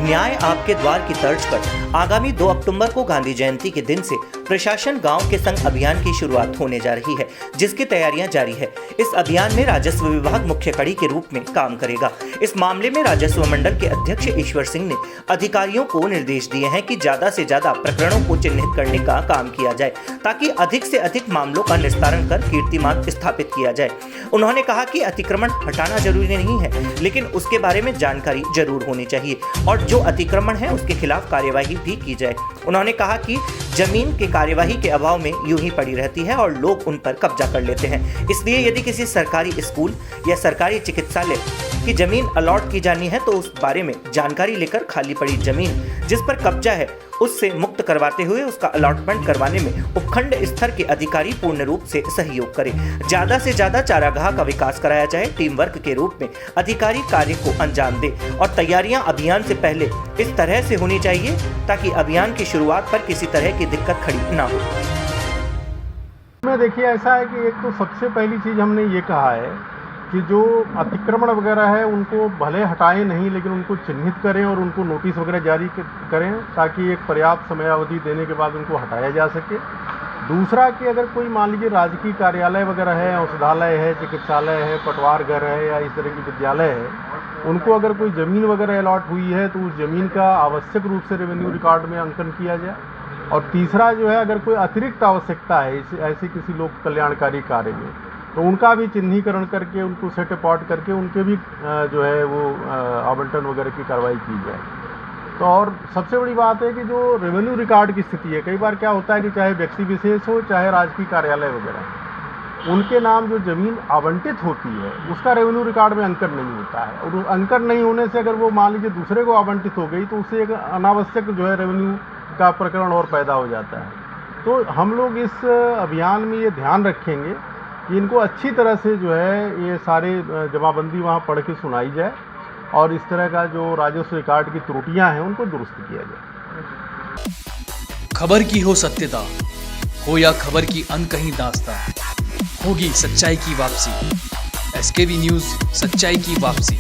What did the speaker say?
न्याय आपके द्वार की तर्ज पर आगामी 2 अक्टूबर को गांधी जयंती के दिन से प्रशासन गांव के संग अभियान की शुरुआत होने जा रही है, जिसकी तैयारियां जारी है। इस अभियान में राजस्व विभाग मुख्य कड़ी के रूप में काम करेगा। इस मामले में राजस्व मंडल के अध्यक्ष ईश्वर सिंह ने अधिकारियों को निर्देश दिए हैं कि ज्यादा से ज्यादा प्रकरणों को चिन्हित करने का काम किया जाए, ताकि अधिक से अधिक मामलों का निस्तारण कर कीर्तिमान स्थापित किया जाए। उन्होंने कहा कि अतिक्रमण हटाना जरूरी नहीं है, लेकिन उसके बारे में जानकारी जरूर होनी चाहिए और जो अतिक्रमण है उसके खिलाफ कार्यवाही भी की जाए। उन्होंने कहा कि जमीन के कार्यवाही के अभाव में यूं ही पड़ी रहती है और लोग उन पर कब्जा कर लेते हैं। इसलिए यदि किसी सरकारी स्कूल या सरकारी चिकित्सालय की जमीन अलॉट की जानी है तो उस बारे में जानकारी लेकर खाली पड़ी जमीन जिस पर कब्जा है उससे मुक्त करवाते हुए उसका अलॉटमेंट करवाने में उपखंड स्तर के अधिकारी पूर्ण रूप से सहयोग करें। ज्यादा से ज्यादा चारागाह का विकास कराया जाए। टीम वर्क के रूप में अधिकारी कार्य को अंजाम दे और तैयारियां अभियान से पहले इस तरह से होनी चाहिए ताकि अभियान की शुरुआत पर किसी तरह की दिक्कत खड़ी ना हो। में देखिए ऐसा है कि एक तो सबसे पहली चीज़ हमने ये कहा है कि जो अतिक्रमण वगैरह है उनको भले हटाएं नहीं, लेकिन उनको चिन्हित करें और उनको नोटिस वगैरह जारी करें ताकि एक पर्याप्त समयावधि देने के बाद उनको हटाया जा सके। दूसरा कि अगर कोई मान लीजिए राजकीय कार्यालय वगैरह है, औषधालय है, चिकित्सालय है, पटवार घर है या इस तरह की विद्यालय है, उनको अगर कोई ज़मीन वगैरह अलॉट हुई है तो उस ज़मीन का आवश्यक रूप से रेवेन्यू रिकॉर्ड में अंकन किया जाए। और तीसरा जो है, अगर कोई अतिरिक्त आवश्यकता है ऐसे किसी लोक कल्याणकारी कार्य में तो उनका भी चिन्हीकरण करके उनको सेट अपॉट करके उनके भी जो है वो आवंटन वगैरह की कार्रवाई की जाए। तो और सबसे बड़ी बात है कि जो रेवेन्यू रिकॉर्ड की स्थिति है, कई बार क्या होता है कि चाहे व्यक्ति विशेष हो चाहे राजकीय कार्यालय वगैरह, उनके नाम जो ज़मीन आवंटित होती है उसका रेवेन्यू रिकॉर्ड में अंकन नहीं होता है और अंकन नहीं होने से अगर वो मान लीजिए दूसरे को आवंटित हो गई तो उससे एक अनावश्यक जो है रेवेन्यू का प्रकरण और पैदा हो जाता है। तो हम लोग इस अभियान में ये ध्यान रखेंगे कि इनको अच्छी तरह से जो है ये सारे जमाबंदी वहाँ पढ़ के सुनाई जाए और इस तरह का जो राजस्व रिकॉर्ड की त्रुटियां हैं उनको दुरुस्त किया जाए। खबर की हो सत्यता हो या खबर की अनकही दास्तां, होगी सच्चाई की वापसी। SKV न्यूज़, सच्चाई की वापसी।